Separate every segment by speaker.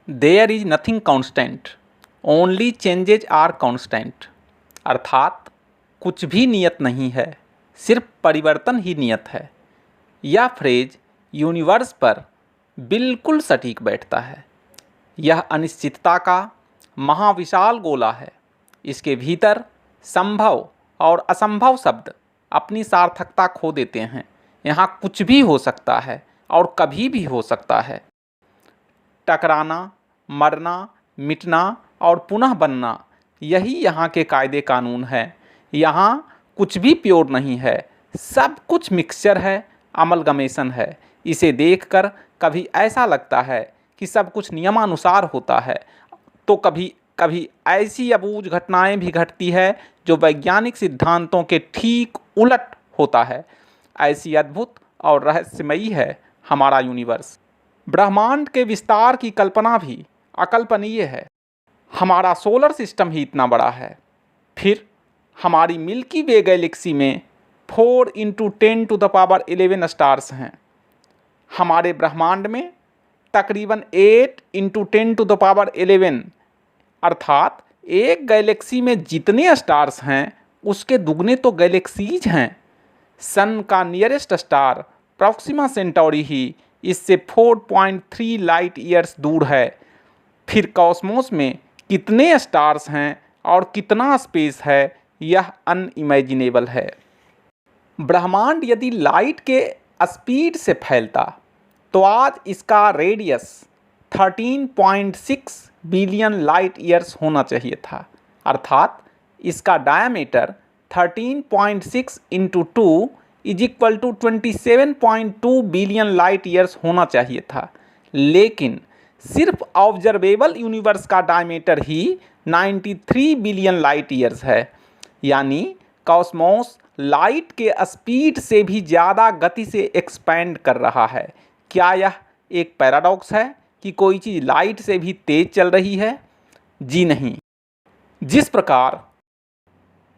Speaker 1: There is nothing constant, only changes are constant. अर्थात कुछ भी नियत नहीं है, सिर्फ परिवर्तन ही नियत है। यह फ्रेज यूनिवर्स पर बिल्कुल सटीक बैठता है। यह अनिश्चितता का महाविशाल गोला है। इसके भीतर संभव और असंभव शब्द अपनी सार्थकता खो देते हैं। यहाँ कुछ भी हो सकता है और कभी भी हो सकता है। टकराना, मरना, मिटना और पुनः बनना, यही यहाँ के कायदे कानून है। यहाँ कुछ भी प्योर नहीं है, सब कुछ मिक्सचर है, अमलगमेशन है। इसे देखकर कभी ऐसा लगता है कि सब कुछ नियमानुसार होता है, तो कभी कभी ऐसी अबूझ घटनाएं भी घटती है जो वैज्ञानिक सिद्धांतों के ठीक उलट होता है। ऐसी अद्भुत और रहस्यमयी है हमारा यूनिवर्स। ब्रह्मांड के विस्तार की कल्पना भी अकल्पनीय है। हमारा सोलर सिस्टम ही इतना बड़ा है, फिर हमारी मिल्की वे गैलेक्सी में 4 × 10⁻11 स्टार्स हैं। हमारे ब्रह्मांड में तकरीबन 8 × 10⁻11 अर्थात एक गैलेक्सी में जितने स्टार्स हैं उसके दुगने तो गैलेक्सीज हैं। सन का नियरेस्ट स्टार प्रॉक्सिमा सेंटौरी ही इससे 4.3 लाइट ईयर्स दूर है। फिर कॉस्मोस में कितने स्टार्स हैं और कितना स्पेस है, यह अनइमेजिनेबल है। ब्रह्मांड यदि लाइट के स्पीड से फैलता तो आज इसका रेडियस 13.6 बिलियन लाइट ईयर्स होना चाहिए था। अर्थात इसका डायमीटर 13.6 × 2 = 27.2 बिलियन लाइट ईयर्स होना चाहिए था। लेकिन सिर्फ ऑब्जर्वेबल यूनिवर्स का डायमीटर ही 93 बिलियन लाइट ईयर्स है। यानी कॉस्मोस लाइट के स्पीड से भी ज़्यादा गति से एक्सपैंड कर रहा है। क्या यह एक पैराडॉक्स है कि कोई चीज़ लाइट से भी तेज चल रही है? जी नहीं। जिस प्रकार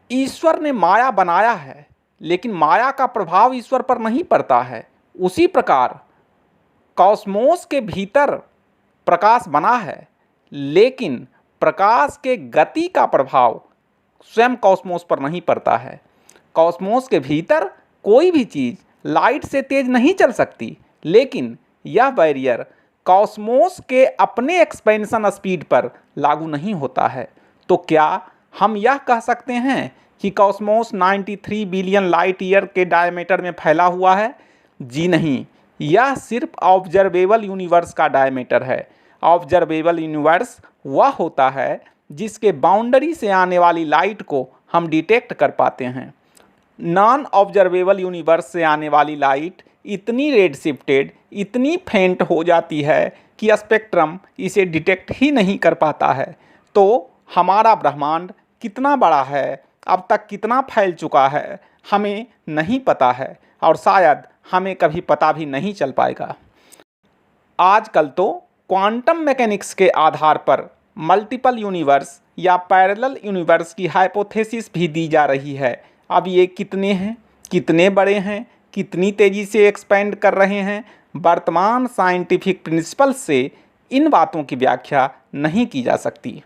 Speaker 1: ईश्वर ने माया बनाया है लेकिन माया का प्रभाव ईश्वर पर नहीं पड़ता है, उसी प्रकार कॉस्मोस के भीतर प्रकाश बना है लेकिन प्रकाश के गति का प्रभाव स्वयं कॉस्मोस पर नहीं पड़ता है। कॉस्मोस के भीतर कोई भी चीज़ लाइट से तेज नहीं चल सकती, लेकिन यह बैरियर कॉस्मोस के अपने एक्सपेंशन स्पीड पर लागू नहीं होता है। तो क्या हम यह कह सकते हैं कि कॉस्मोस 93 बिलियन लाइट ईयर के डायमीटर में फैला हुआ है? जी नहीं, यह सिर्फ ऑब्जर्वेबल यूनिवर्स का डायमीटर है। ऑब्जर्वेबल यूनिवर्स वह होता है जिसके बाउंड्री से आने वाली लाइट को हम डिटेक्ट कर पाते हैं। नॉन ऑब्जर्वेबल यूनिवर्स से आने वाली लाइट इतनी रेड शिफ्टेड, इतनी फेंट हो जाती है कि स्पेक्ट्रम इसे डिटेक्ट ही नहीं कर पाता है। तो हमारा ब्रह्मांड कितना बड़ा है, अब तक कितना फैल चुका है, हमें नहीं पता है और शायद हमें कभी पता भी नहीं चल पाएगा। आजकल तो क्वांटम मैकेनिक्स के आधार पर मल्टीपल यूनिवर्स या पैरेलल यूनिवर्स की हाइपोथेसिस भी दी जा रही है। अब ये कितने हैं, कितने बड़े हैं, कितनी तेज़ी से एक्सपेंड कर रहे हैं, वर्तमान साइंटिफिक प्रिंसिपल से इन बातों की व्याख्या नहीं की जा सकती।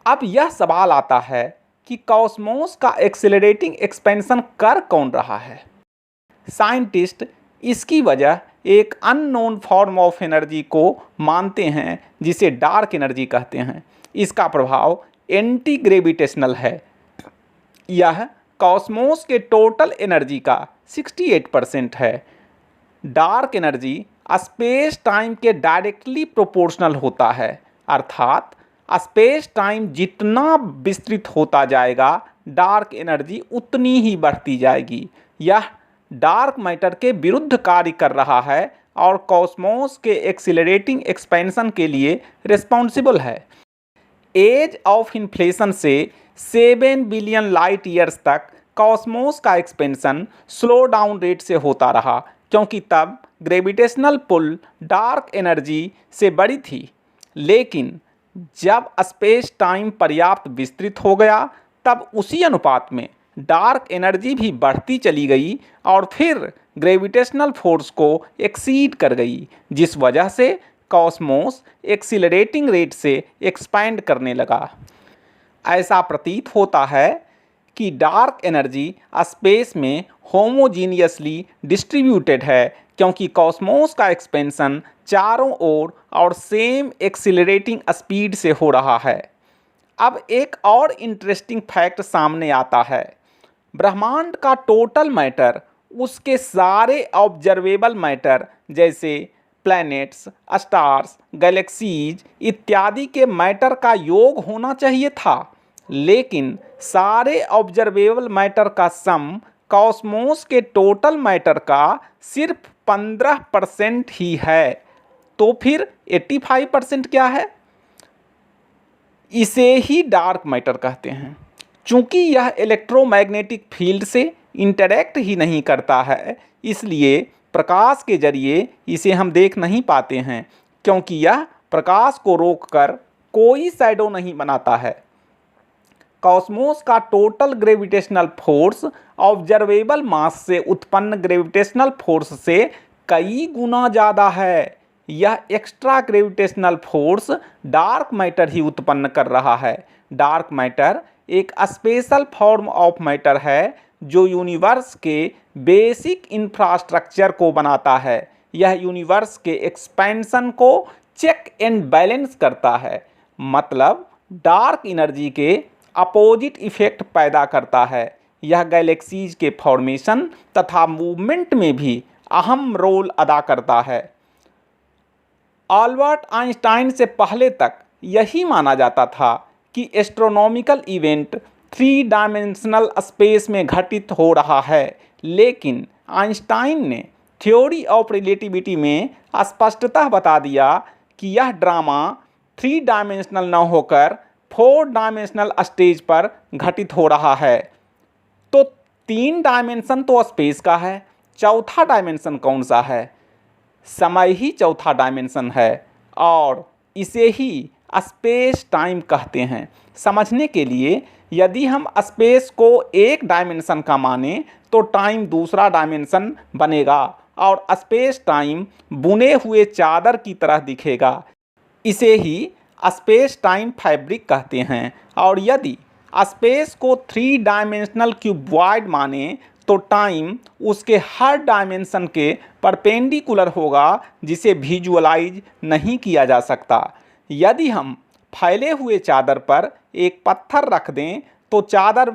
Speaker 1: अब यह सवाल आता है कि कॉस्मोस का एक्सेलरेटिंग एक्सपेंशन कर कौन रहा है? साइंटिस्ट इसकी वजह एक अननोन फॉर्म ऑफ एनर्जी को मानते हैं जिसे डार्क एनर्जी कहते हैं। इसका प्रभाव एंटी ग्रेविटेशनल है। यह कॉस्मोस के टोटल एनर्जी का 68% है। डार्क एनर्जी स्पेस टाइम के डायरेक्टली प्रोपोर्शनल होता है। अर्थात स्पेस टाइम जितना विस्तृत होता जाएगा, डार्क एनर्जी उतनी ही बढ़ती जाएगी। यह डार्क मैटर के विरुद्ध कार्य कर रहा है और कॉस्मोस के एक्सीलरेटिंग एक्सपेंशन के लिए रिस्पॉन्सिबल है। एज ऑफ इन्फ्लेशन से 7 बिलियन लाइट ईयर्स तक कॉस्मोस का एक्सपेंशन स्लो डाउन रेट से होता रहा, क्योंकि तब ग्रेविटेशनल पुल डार्क एनर्जी से बड़ी थी। लेकिन जब स्पेस टाइम पर्याप्त विस्तृत हो गया, तब उसी अनुपात में डार्क एनर्जी भी बढ़ती चली गई और फिर ग्रेविटेशनल फोर्स को एक्सीड कर गई, जिस वजह से कॉस्मोस एक्सीलरेटिंग रेट से एक्सपैंड करने लगा। ऐसा प्रतीत होता है कि डार्क एनर्जी स्पेस में होमोजीनियसली डिस्ट्रीब्यूटेड है, क्योंकि कॉस्मोस का एक्सपेंशन चारों ओर और सेम एक्सीलरेटिंग स्पीड से हो रहा है। अब एक और इंटरेस्टिंग फैक्ट सामने आता है। ब्रह्मांड का टोटल मैटर उसके सारे ऑब्जर्वेबल मैटर जैसे प्लैनेट्स, स्टार्स, गैलेक्सीज इत्यादि के मैटर का योग होना चाहिए था, लेकिन सारे ऑब्जर्वेबल मैटर का सम कॉस्मोस के टोटल मैटर का सिर्फ 15% ही है। तो फिर 85% क्या है? इसे ही डार्क मैटर कहते हैं। चूंकि यह इलेक्ट्रोमैग्नेटिक फील्ड से इंटरैक्ट ही नहीं करता है, इसलिए प्रकाश के जरिए इसे हम देख नहीं पाते हैं, क्योंकि यह प्रकाश को रोककर कोई शैडो नहीं बनाता है। कॉस्मोस का टोटल ग्रेविटेशनल फोर्स ऑब्जर्वेबल मास से उत्पन्न ग्रेविटेशनल फोर्स से कई गुना ज़्यादा है। यह extra gravitational force dark matter ही उत्पन्न कर रहा है। डार्क मैटर एक स्पेशल फॉर्म ऑफ मैटर है जो यूनिवर्स के बेसिक इंफ्रास्ट्रक्चर को बनाता है। यह यूनिवर्स के एक्सपेंशन को चेक एंड बैलेंस करता है, मतलब डार्क एनर्जी के अपोजिट इफेक्ट पैदा करता है। यह गैलेक्सीज के फॉर्मेशन तथा मूवमेंट में भी अहम रोल अदा करता है। अल्बर्ट आइंस्टाइन से पहले तक यही माना जाता था कि एस्ट्रोनॉमिकल इवेंट 3 डायमेंशनल स्पेस में घटित हो रहा है, लेकिन आइंस्टाइन ने थ्योरी ऑफ रिलेटिविटी में स्पष्टतः बता दिया कि यह ड्रामा 3 डायमेंशनल न होकर 4 डायमेंशनल स्टेज पर घटित हो रहा है। तो 3 डायमेंशन तो स्पेस का है, चौथा डायमेंशन कौन सा है? समय ही चौथा डायमेंशन है और इसे ही स्पेस टाइम कहते हैं। समझने के लिए यदि हम स्पेस को एक डायमेंशन का माने तो टाइम दूसरा डायमेंशन बनेगा और स्पेस टाइम बुने हुए चादर की तरह दिखेगा। इसे ही स्पेस टाइम फैब्रिक कहते हैं। और यदि स्पेस को 3 डायमेंशनल क्यूबॉइड माने तो टाइम उसके हर डायमेंशन के परपेंडिकुलर होगा, जिसे विजुअलाइज नहीं किया जा सकता। यदि हम फैले हुए चादर पर एक पत्थर रख दें तो चादर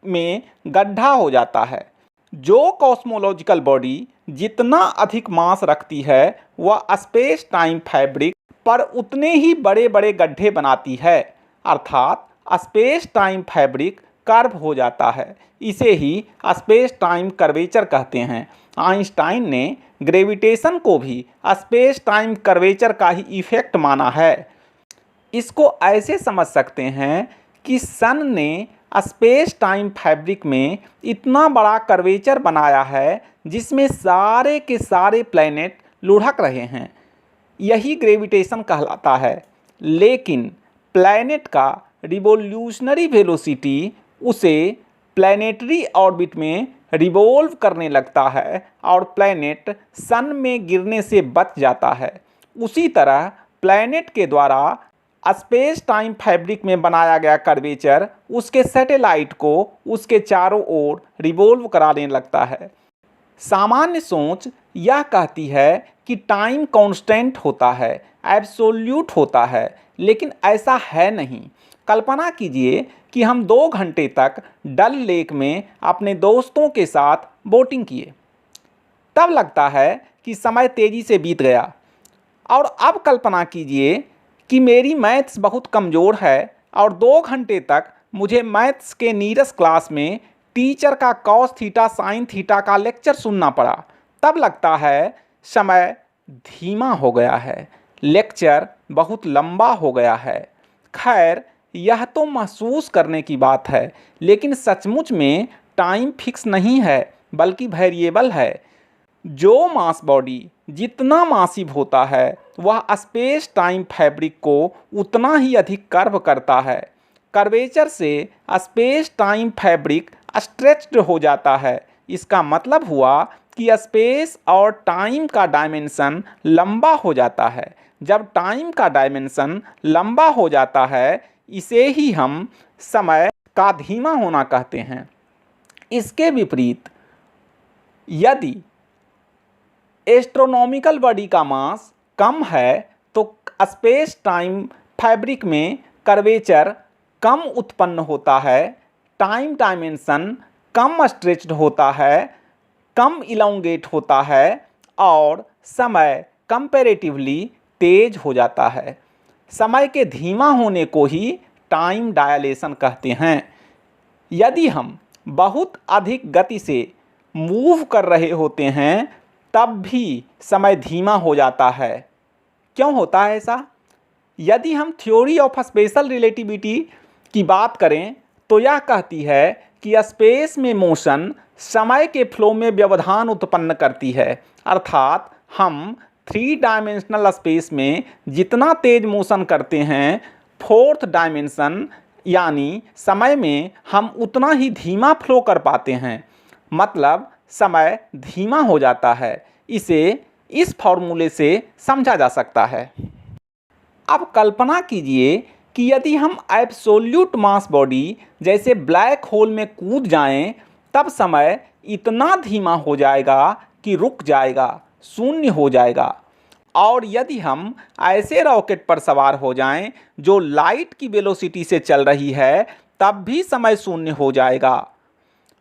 Speaker 1: में गड्ढा हो जाता है। जो कॉस्मोलॉजिकल बॉडी जितना अधिक मास रखती है वह स्पेस टाइम फैब्रिक पर उतने ही बड़े बड़े गड्ढे बनाती है, अर्थात स्पेस टाइम फैब्रिक कर्व हो जाता है। इसे ही स्पेस टाइम कर्वेचर कहते हैं। आइंस्टाइन ने ग्रेविटेशन को भी स्पेस टाइम कर्वेचर का ही इफेक्ट माना है। इसको ऐसे समझ सकते हैं कि सन ने स्पेस टाइम फैब्रिक में इतना बड़ा कर्वेचर बनाया है जिसमें सारे के सारे प्लैनेट लुढ़क रहे हैं। यही ग्रेविटेशन कहलाता है। लेकिन प्लैनेट का रिवोल्यूशनरी वेलोसिटी उसे प्लैनेटरी ऑर्बिट में रिवॉल्व करने लगता है और प्लैनेट सन में गिरने से बच जाता है। उसी तरह प्लैनेट के द्वारा स्पेस टाइम फैब्रिक में बनाया गया कर्वेचर उसके सैटेलाइट को उसके चारों ओर रिवॉल्व कराने लगता है। सामान्य सोच यह कहती है कि टाइम कांस्टेंट होता है, एब्सोल्यूट होता है, लेकिन ऐसा है नहीं। कल्पना कीजिए कि हम 2 घंटे तक डल लेक में अपने दोस्तों के साथ बोटिंग किए। तब लगता है कि समय तेज़ी से बीत गया। और अब कल्पना कीजिए कि मेरी मैथ्स बहुत कमज़ोर है और 2 घंटे तक मुझे मैथ्स के नीरस क्लास में टीचर का कॉस थीटा साइन थीटा का लेक्चर सुनना पड़ा। तब लगता है समय धीमा हो गया है, लेक्चर बहुत लंबा हो गया है। खैर, यह तो महसूस करने की बात है, लेकिन सचमुच में टाइम फिक्स नहीं है बल्कि वेरिएबल है। जो मास बॉडी जितना मासिव होता है वह स्पेस टाइम फैब्रिक को उतना ही अधिक कर्व करता है। कर्वेचर से स्पेस टाइम फैब्रिक स्ट्रेच्ड हो जाता है। इसका मतलब हुआ कि स्पेस और टाइम का डायमेंशन लंबा हो जाता है। जब टाइम का डायमेंशन लंबा हो जाता है, इसे ही हम समय का धीमा होना कहते हैं। इसके विपरीत यदि एस्ट्रोनॉमिकल बॉडी का मास कम है तो स्पेस टाइम फैब्रिक में कर्वेचर कम उत्पन्न होता है, टाइम डायमेंशन कम स्ट्रेच्ड होता है, कम इलोंगेट होता है और समय कंपैरेटिवली तेज हो जाता है। समय के धीमा होने को ही टाइम डायलेशन कहते हैं। यदि हम बहुत अधिक गति से मूव कर रहे होते हैं तब भी समय धीमा हो जाता है। क्यों होता है ऐसा? यदि हम थ्योरी ऑफ स्पेशल रिलेटिविटी की बात करें तो यह कहती है कि स्पेस में मोशन समय के फ्लो में व्यवधान उत्पन्न करती है। अर्थात हम 3 डायमेंशनल स्पेस में जितना तेज मोशन करते हैं, 4th डायमेंशन यानी समय में हम उतना ही धीमा फ्लो कर पाते हैं। मतलब समय धीमा हो जाता है। इसे इस फॉर्मूले से समझा जा सकता है। अब कल्पना कीजिए कि यदि हम एब्सोल्यूट मास बॉडी जैसे ब्लैक होल में कूद जाएं, तब समय इतना धीमा हो जाएगा कि रुक जाएगा, शून्य हो जाएगा। और यदि हम ऐसे रॉकेट पर सवार हो जाएं जो लाइट की वेलोसिटी से चल रही है, तब भी समय शून्य हो जाएगा।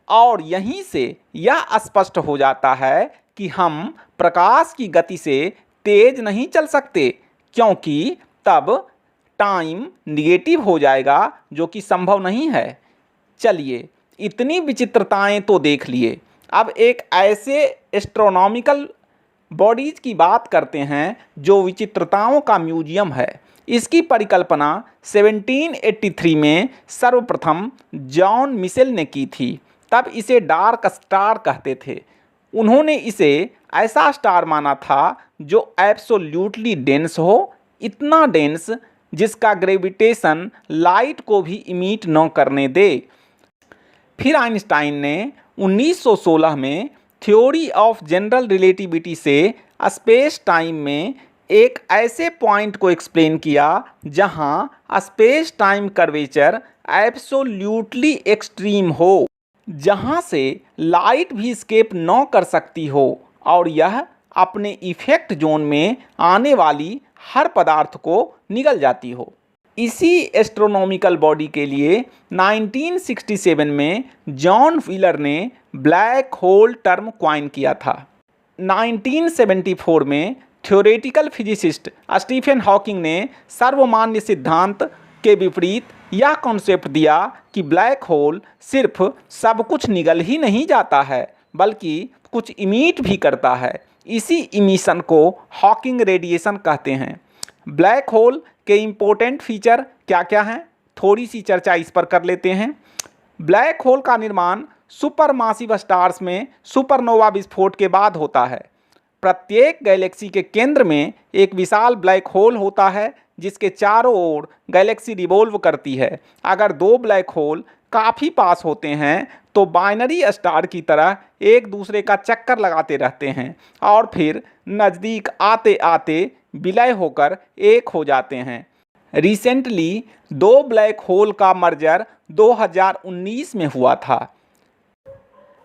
Speaker 1: और यहीं से यह स्पष्ट हो जाता है कि हम प्रकाश की गति से तेज नहीं चल सकते, क्योंकि तब टाइम निगेटिव हो जाएगा, जो कि संभव नहीं है। चलिए, इतनी विचित्रताएं तो देख लिए। अब एक ऐसे एस्ट्रोनॉमिकल बॉडीज की बात करते हैं जो विचित्रताओं का म्यूजियम है। इसकी परिकल्पना 1783 में सर्वप्रथम जॉन मिशेल ने की थी। तब इसे डार्क स्टार कहते थे। उन्होंने इसे ऐसा स्टार माना था जो एब्सोल्यूटली डेंस हो, इतना डेंस जिसका ग्रेविटेशन लाइट को भी इमिट न करने दे। फिर आइंस्टाइन ने 1916 में थ्योरी ऑफ जनरल रिलेटिविटी से स्पेस टाइम में एक ऐसे पॉइंट को एक्सप्लेन किया जहां space time curvature absolutely extreme हो, जहां से लाइट भी स्केप न कर सकती हो और यह अपने इफेक्ट जोन में आने वाली हर पदार्थ को निगल जाती हो। इसी एस्ट्रोनॉमिकल बॉडी के लिए 1967 में जॉन व्हीलर ने ब्लैक होल टर्म क्वाइन किया था। 1974 में थ्योरेटिकल फिजिसिस्ट स्टीफन हॉकिंग ने सर्वमान्य सिद्धांत के विपरीत यह कॉन्सेप्ट दिया कि ब्लैक होल सिर्फ सब कुछ निगल ही नहीं जाता है, बल्कि कुछ इमिट भी करता है। इसी इमिशन को हॉकिंग रेडिएशन कहते हैं। ब्लैक होल के इम्पोर्टेंट फीचर क्या क्या हैं, थोड़ी सी चर्चा इस पर कर लेते हैं। ब्लैक होल का निर्माण सुपरमासिव स्टार्स में सुपरनोवा विस्फोट के बाद होता है। प्रत्येक गैलेक्सी के केंद्र में एक विशाल ब्लैक होल होता है जिसके चारों ओर गैलेक्सी रिवॉल्व करती है। अगर 2 ब्लैक होल काफ़ी पास होते हैं तो बाइनरी स्टार की तरह एक दूसरे का चक्कर लगाते रहते हैं और फिर नज़दीक आते आते विलय होकर एक हो जाते हैं। रिसेंटली 2 ब्लैक होल का मर्जर 2019 में हुआ था।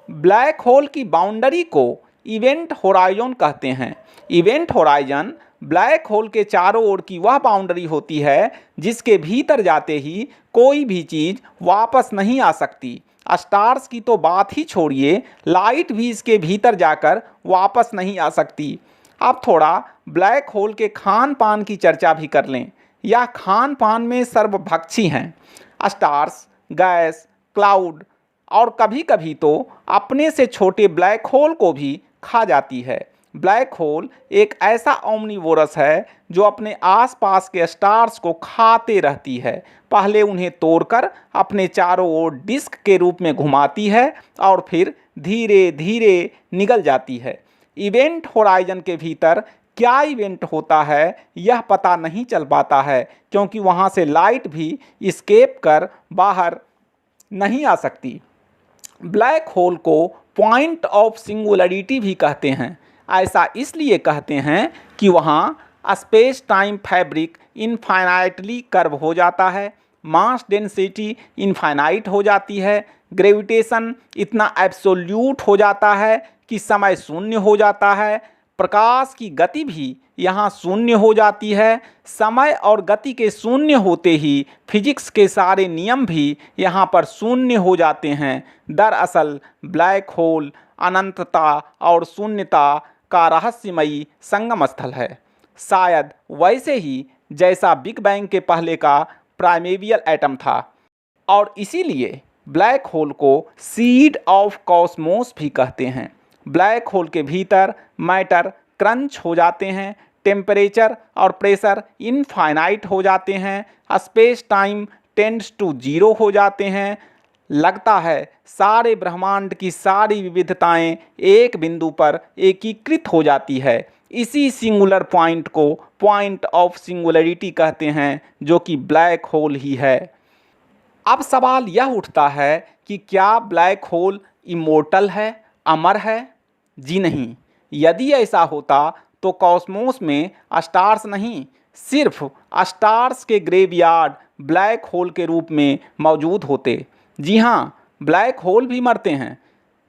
Speaker 1: ब्लैक होल की बाउंड्री को इवेंट होराइजन कहते हैं। इवेंट होराइजन ब्लैक होल के चारों ओर की वह बाउंड्री होती है जिसके भीतर जाते ही कोई भी चीज़ वापस नहीं आ सकती। स्टार्स की तो बात ही छोड़िए, लाइट भी इसके भीतर जाकर वापस नहीं आ सकती। अब थोड़ा ब्लैक होल के खान पान की चर्चा भी कर लें। यह खान पान में सर्वभक्षी हैं। स्टार्स, गैस, क्लाउड और कभी कभी तो अपने से छोटे ब्लैक होल को भी खा जाती है। ब्लैक होल एक ऐसा ओमनिवोरस है जो अपने आसपास के स्टार्स को खाते रहती है। पहले उन्हें तोड़कर अपने चारों ओर डिस्क के रूप में घुमाती है और फिर धीरे धीरे निगल जाती है। इवेंट होराइजन के भीतर क्या इवेंट होता है यह पता नहीं चल पाता है, क्योंकि वहाँ से लाइट भी इस्केप कर बाहर नहीं आ सकती। ब्लैक होल को पॉइंट ऑफ सिंगुलरिटी भी कहते हैं। ऐसा इसलिए कहते हैं कि वहाँ space time fabric infinitely curve हो जाता है, मास डेंसिटी इनफाइनाइट हो जाती है, ग्रेविटेशन इतना एब्सोल्यूट हो जाता है कि समय शून्य हो जाता है, प्रकाश की गति भी यहाँ शून्य हो जाती है। समय और गति के शून्य होते ही फिजिक्स के सारे नियम भी यहाँ पर शून्य हो जाते हैं। दरअसल ब्लैक होल अनंतता और शून्यता का रहस्यमयी संगम स्थल है, शायद वैसे ही जैसा बिग बैंग के पहले का प्राइमेरियल एटम था। और इसीलिए ब्लैक होल को सीड ऑफ कॉस्मोस भी कहते हैं। ब्लैक होल के भीतर मैटर क्रंच हो जाते हैं, टेम्परेचर और प्रेशर इनफाइनाइट हो जाते हैं, space time tends to zero हो जाते हैं। लगता है सारे ब्रह्मांड की सारी विविधताएं एक बिंदु पर एकीकृत हो जाती है। इसी सिंगुलर पॉइंट को पॉइंट ऑफ सिंगुलरिटी कहते हैं, जो कि ब्लैक होल ही है। अब सवाल यह उठता है कि क्या ब्लैक होल इमोर्टल है, अमर है? जी नहीं। यदि ऐसा होता तो कॉस्मोस में स्टार्स नहीं, सिर्फ स्टार्स के ग्रेवयार्ड ब्लैक होल के रूप में मौजूद होते। जी हाँ, ब्लैक होल भी मरते हैं।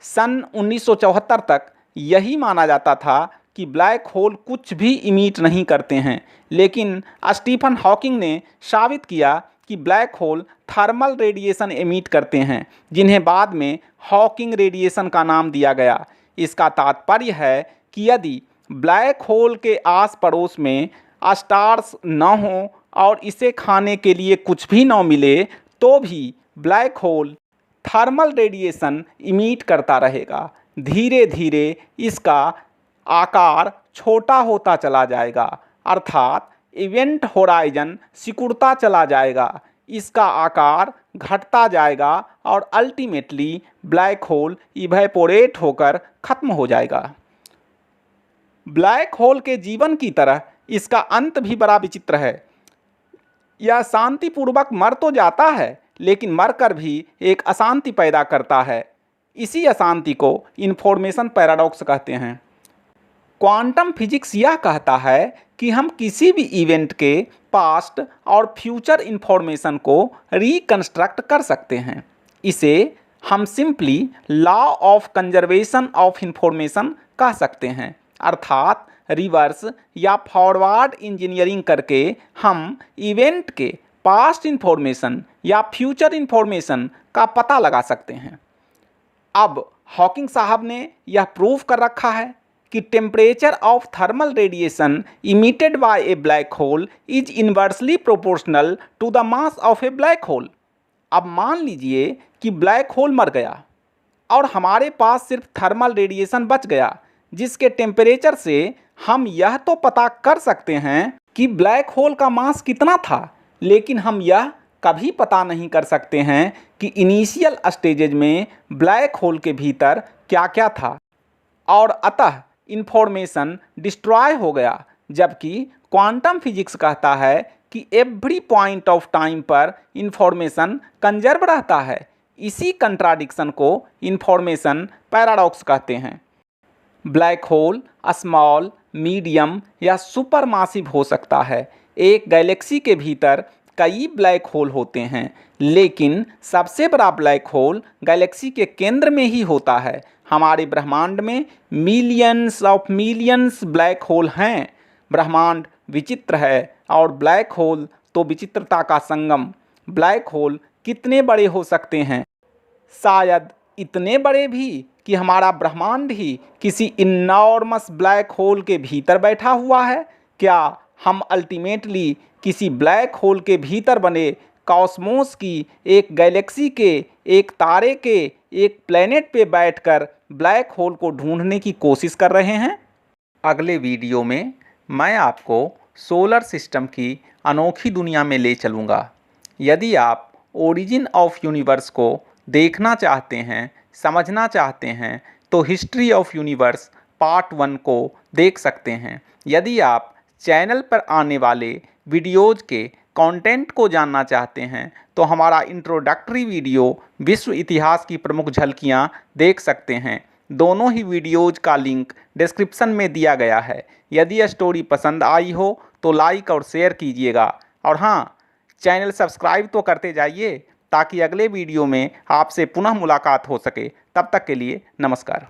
Speaker 1: सन 1974 तक यही माना जाता था कि ब्लैक होल कुछ भी इमिट नहीं करते हैं, लेकिन स्टीफन हॉकिंग ने साबित किया कि black hole thermal radiation emit करते हैं, जिन्हें बाद में हॉकिंग रेडिएशन का नाम दिया गया। इसका तात्पर्य है कि यदि ब्लैक होल के आस पड़ोस में स्टार्स न हों और इसे खाने के लिए कुछ भी न मिले, तो भी black hole thermal radiation emit करता रहेगा। धीरे धीरे इसका आकार छोटा होता चला जाएगा, अर्थात इवेंट होराइजन सिकुड़ता चला जाएगा, इसका आकार घटता जाएगा और अल्टीमेटली ब्लैक होल इवेपोरेट होकर खत्म हो जाएगा। ब्लैक होल के जीवन की तरह इसका अंत भी बड़ा विचित्र है। यह शांतिपूर्वक मर तो जाता है, लेकिन मरकर भी एक अशांति पैदा करता है। इसी अशांति को इन्फॉर्मेशन पैराडॉक्स कहते हैं। क्वांटम फिजिक्स यह कहता है कि हम किसी भी इवेंट के पास्ट और फ्यूचर इन्फॉर्मेशन को रिकंस्ट्रक्ट कर सकते हैं। इसे हम simply law of conservation of information कह सकते हैं, अर्थात रिवर्स या फॉरवर्ड इंजीनियरिंग करके हम इवेंट के पास्ट इन्फॉर्मेशन या फ्यूचर इन्फॉर्मेशन का पता लगा सकते हैं। अब हॉकिंग साहब ने यह प्रूव कर रखा है कि temperature of thermal radiation emitted by a black hole is inversely proportional to the mass of a black hole. अब मान लीजिए कि ब्लैक होल मर गया और हमारे पास सिर्फ थर्मल रेडिएशन बच गया, जिसके टेम्परेचर से हम यह तो पता कर सकते हैं कि ब्लैक होल का मास कितना था, लेकिन हम यह कभी पता नहीं कर सकते हैं कि इनिशियल स्टेजेज में ब्लैक होल के भीतर क्या क्या था, और अतः इन्फॉर्मेशन डिस्ट्रॉय हो गया। जबकि क्वांटम फिजिक्स कहता है कि एवरी पॉइंट ऑफ टाइम पर इन्फॉर्मेशन कंजर्व रहता है। इसी कंट्राडिक्शन को इन्फॉर्मेशन पैराडॉक्स कहते हैं। ब्लैक होल स्मॉल, मीडियम या सुपर मासिव हो सकता है। एक गैलेक्सी के भीतर कई ब्लैक होल होते हैं, लेकिन सबसे बड़ा ब्लैक होल गैलेक्सी के केंद्र में ही होता है। हमारे ब्रह्मांड में millions of millions black hole हैं। ब्रह्मांड विचित्र है और ब्लैक होल तो विचित्रता का संगम। ब्लैक होल कितने बड़े हो सकते हैं? शायद इतने बड़े भी कि हमारा ब्रह्मांड ही किसी इनॉर्मस ब्लैक होल के भीतर बैठा हुआ है। क्या हम अल्टीमेटली किसी ब्लैक होल के भीतर बने कॉस्मोस की, एक गैलेक्सी के, एक तारे के, एक प्लेनेट पे बैठकर ब्लैक होल को ढूंढने की कोशिश कर रहे हैं? अगले वीडियो में मैं आपको सोलर सिस्टम की अनोखी दुनिया में ले चलूँगा। यदि आप ओरिजिन ऑफ यूनिवर्स को देखना चाहते हैं, समझना चाहते हैं, तो हिस्ट्री ऑफ यूनिवर्स पार्ट 1 को देख सकते हैं। यदि आप चैनल पर आने वाले वीडियोज़ के कंटेंट को जानना चाहते हैं, तो हमारा इंट्रोडक्टरी वीडियो विश्व इतिहास की प्रमुख झलकियाँ देख सकते हैं। दोनों ही वीडियोज़ का लिंक डिस्क्रिप्शन में दिया गया है। यदि यह स्टोरी पसंद आई हो तो लाइक और शेयर कीजिएगा, और हाँ, चैनल सब्सक्राइब तो करते जाइए ताकि अगले वीडियो में आपसे पुनः मुलाकात हो सके। तब तक के लिए नमस्कार।